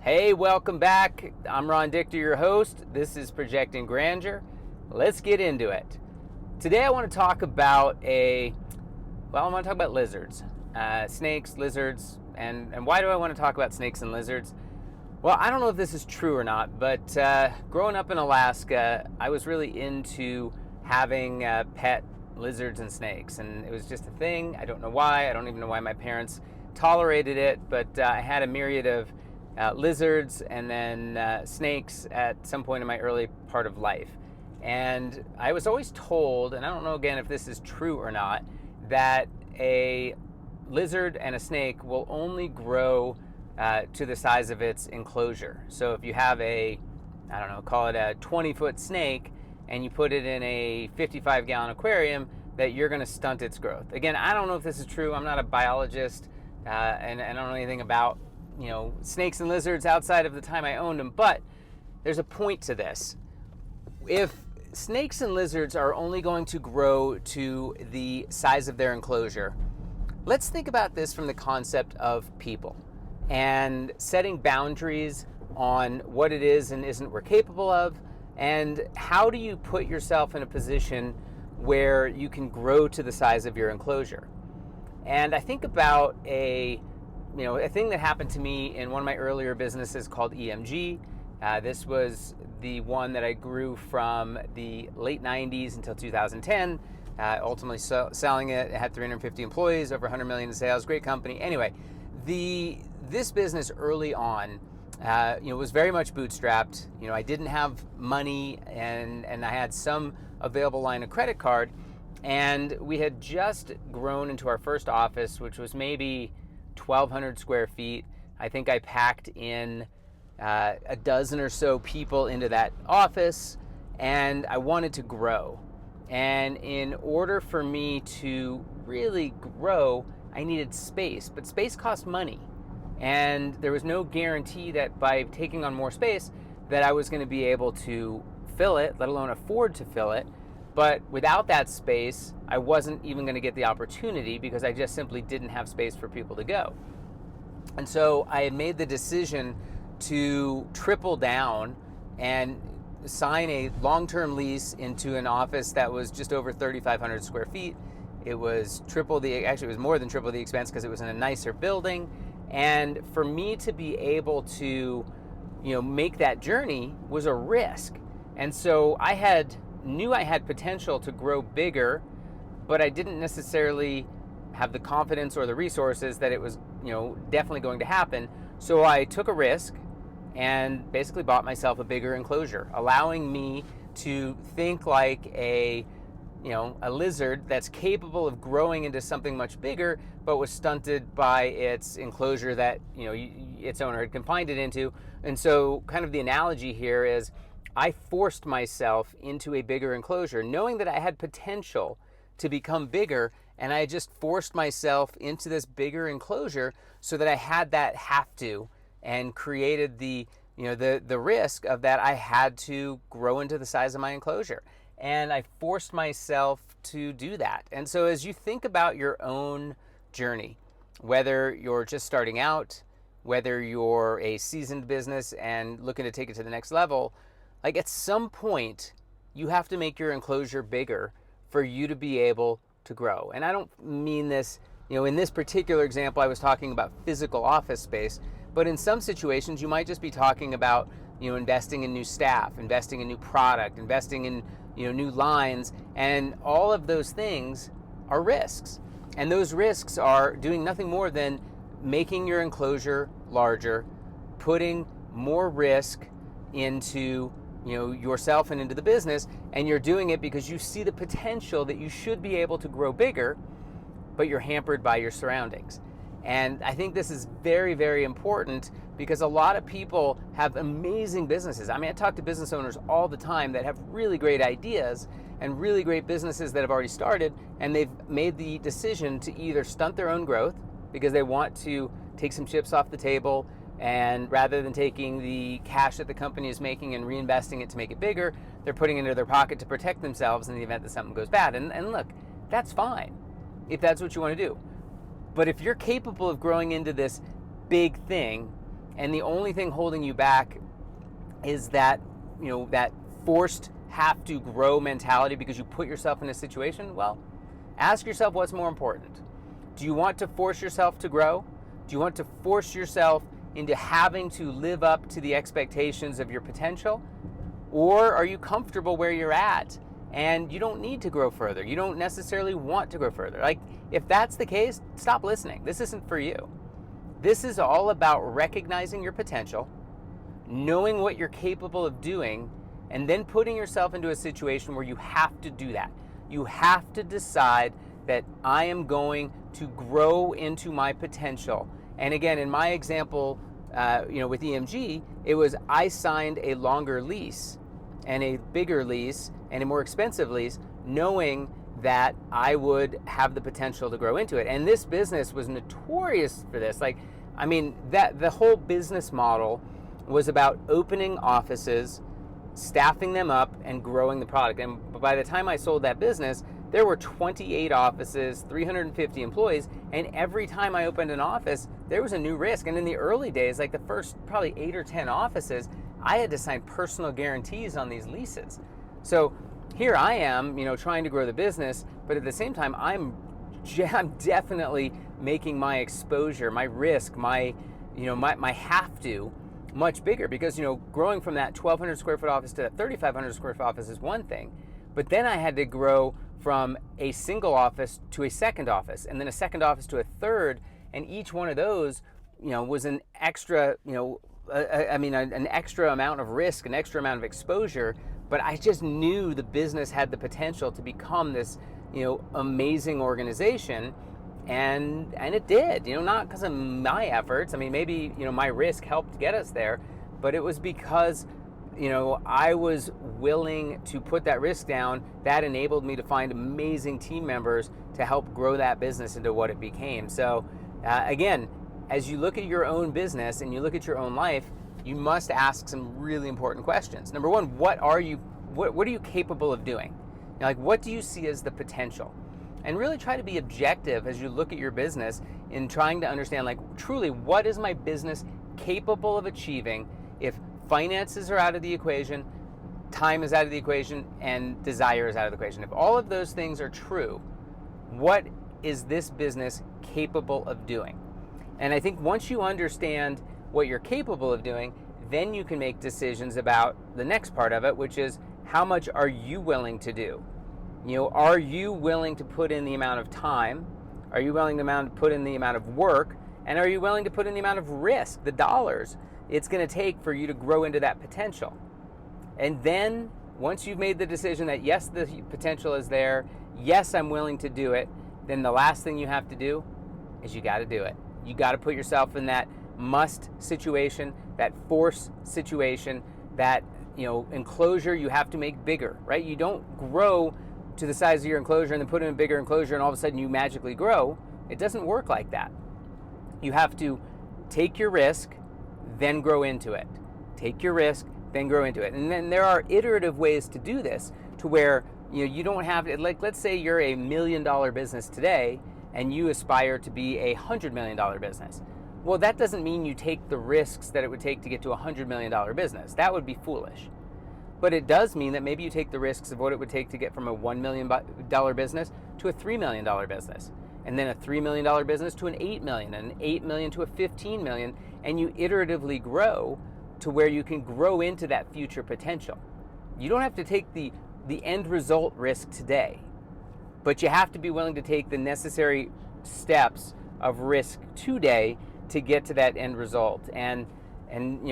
Hey, welcome back. I'm Ron Dichter, your host. This is Projecting Grandeur. Let's get into it. Today I want to talk about lizards, snakes, lizards, and why do I want to talk about snakes and lizards? Well, I don't know if this is true or not, but growing up in Alaska, I was really into having pet lizards and snakes, and it was just a thing. I don't know why. I don't even know why my parents tolerated it, but I had a myriad of lizards and then snakes at some point in my early part of life. And I was always told, and I don't know again if this is true or not, that a lizard and a snake will only grow to the size of its enclosure. So if you have call it a 20-foot snake, and you put it in a 55-gallon aquarium, that you're going to stunt its growth. Again, I don't know if this is true. I'm not a biologist, and I don't know anything about snakes and lizards outside of the time I owned them, but there's a point to this. If snakes and lizards are only going to grow to the size of their enclosure, let's think about this from the concept of people and setting boundaries on what it is and isn't we're capable of, and how do you put yourself in a position where you can grow to the size of your enclosure. And I think about a thing that happened to me in one of my earlier businesses called EMG. This was the one that I grew from the late 90s until 2010, ultimately selling it. It had 350 employees, over 100 million in sales, great company. Anyway, this business early on was very much bootstrapped. I didn't have money, and I had some available line of credit card, and we had just grown into our first office, which was maybe 1,200 square feet. I think I packed in a dozen or so people into that office, and I wanted to grow. And in order for me to really grow, I needed space, but space cost money. And there was no guarantee that by taking on more space that I was going to be able to fill it, let alone afford to fill it. But without that space, I wasn't even going to get the opportunity because I just simply didn't have space for people to go. And so I had made the decision to triple down and sign a long-term lease into an office that was just over 3,500 square feet. It was it was more than triple the expense because it was in a nicer building. And for me to be able to, make that journey was a risk. And so I knew I had potential to grow bigger, but I didn't necessarily have the confidence or the resources that it was, definitely going to happen. So I took a risk and basically bought myself a bigger enclosure, allowing me to think like a lizard that's capable of growing into something much bigger, but was stunted by its enclosure that, its owner had confined it into. And so kind of the analogy here is I forced myself into a bigger enclosure, knowing that I had potential to become bigger, and I just forced myself into this bigger enclosure so that I had that have to, and created the risk of that I had to grow into the size of my enclosure. And I forced myself to do that. And so as you think about your own journey, whether you're just starting out, whether you're a seasoned business and looking to take it to the next level, like at some point, you have to make your enclosure bigger for you to be able to grow. And I don't mean this, in this particular example, I was talking about physical office space, but in some situations, you might just be talking about, investing in new staff, investing in new product, investing in, new lines, and all of those things are risks. And those risks are doing nothing more than making your enclosure larger, putting more risk into yourself and into the business, and you're doing it because you see the potential that you should be able to grow bigger, but you're hampered by your surroundings. And I think this is very, very important because a lot of people have amazing businesses. I talk to business owners all the time that have really great ideas and really great businesses that have already started, and they've made the decision to either stunt their own growth because they want to take some chips off the table, and rather than taking the cash that the company is making and reinvesting it to make it bigger, they're putting it into their pocket to protect themselves in the event that something goes bad. And look, that's fine if that's what you want to do. But if you're capable of growing into this big thing and the only thing holding you back is that, that forced have to grow mentality because you put yourself in a situation, well, ask yourself what's more important. Do you want to force yourself to grow? Do you want to force yourself into having to live up to the expectations of your potential? Or are you comfortable where you're at and you don't need to grow further? You don't necessarily want to grow further. Like, if that's the case, stop listening. This isn't for you. This is all about recognizing your potential, knowing what you're capable of doing, and then putting yourself into a situation where you have to do that. You have to decide that I am going to grow into my potential. And again, in my example, with EMG, it was I signed a longer lease and a bigger lease and a more expensive lease, knowing that I would have the potential to grow into it. And this business was notorious for this. That the whole business model was about opening offices, staffing them up, and growing the product. And by the time I sold that business, there were 28 offices, 350 employees, and every time I opened an office, there was a new risk. And in the early days, like the first probably 8 or 10 offices, I had to sign personal guarantees on these leases. So here I am, trying to grow the business, but at the same time, I'm definitely making my exposure, my risk, my have to much bigger, because growing from that 1,200 square foot office to that 3,500 square foot office is one thing, but then I had to grow from a single office to a second office, and then a second office to a third, and each one of those, was an extra, an extra amount of risk, an extra amount of exposure. But I just knew the business had the potential to become this, amazing organization, and it did. Not because of my efforts. Maybe my risk helped get us there, but it was because I was willing to put that risk down. That enabled me to find amazing team members to help grow that business into what it became. So again, as you look at your own business and you look at your own life, you must ask some really important questions. Number one, what are you capable of doing? What do you see as the potential? And really try to be objective as you look at your business in trying to understand, truly, what is my business capable of achieving if finances are out of the equation, time is out of the equation, and desire is out of the equation. If all of those things are true, what is this business capable of doing? And I think once you understand what you're capable of doing, then you can make decisions about the next part of it, which is how much are you willing to do? Are you willing to put in the amount of time? Are you willing to put in the amount of work? And are you willing to put in the amount of risk, the dollars it's going to take for you to grow into that potential? And then once you've made the decision that yes, the potential is there, yes, I'm willing to do it, then the last thing you have to do is you got to do it. You got to put yourself in that must situation, that force situation, that enclosure you have to make bigger, right? You don't grow to the size of your enclosure and then put in a bigger enclosure and all of a sudden you magically grow. It doesn't work like that. You have to take your risk, then grow into it. Take your risk, then grow into it. And then there are iterative ways to do this, to where you don't have, let's say you're a $1 million business today and you aspire to be a $100 million business. Well, that doesn't mean you take the risks that it would take to get to a $100 million business. That would be foolish. But it does mean that maybe you take the risks of what it would take to get from a $1 million business to a $3 million business, and then a $3 million business to an $8 million, and an $8 million to a $15 million, and you iteratively grow to where you can grow into that future potential. You don't have to take the end result risk today, but you have to be willing to take the necessary steps of risk today to get to that end result. And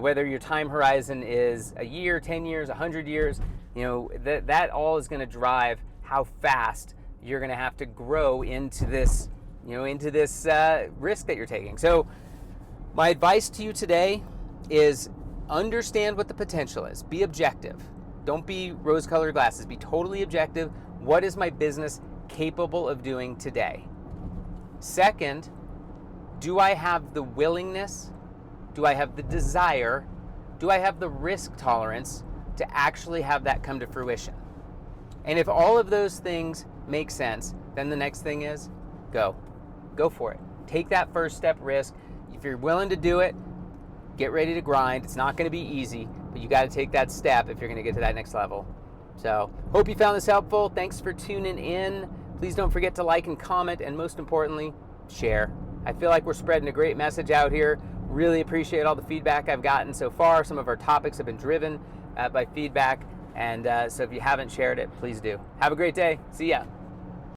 whether your time horizon is a year, 10 years, 100 years, that all is going to drive how fast you're going to have to grow into this, risk that you're taking. So my advice to you today is understand what the potential is. Be objective. Don't be rose-colored glasses. Be totally objective. What is my business capable of doing today? Second, do I have the willingness? Do I have the desire? Do I have the risk tolerance to actually have that come to fruition? And if all of those things make sense, then the next thing is go for it. Take that first step risk. If you're willing to do it, Get ready to grind. It's not going to be easy, but you got to take that step if you're going to get to that next level. So, hope you found this helpful. Thanks for tuning in. Please don't forget to like and comment, and most importantly, share. I feel like we're spreading a great message out here. Really appreciate all the feedback I've gotten so far. Some of our topics have been driven by feedback, and so if you haven't shared it, please do. Have a great day. See ya.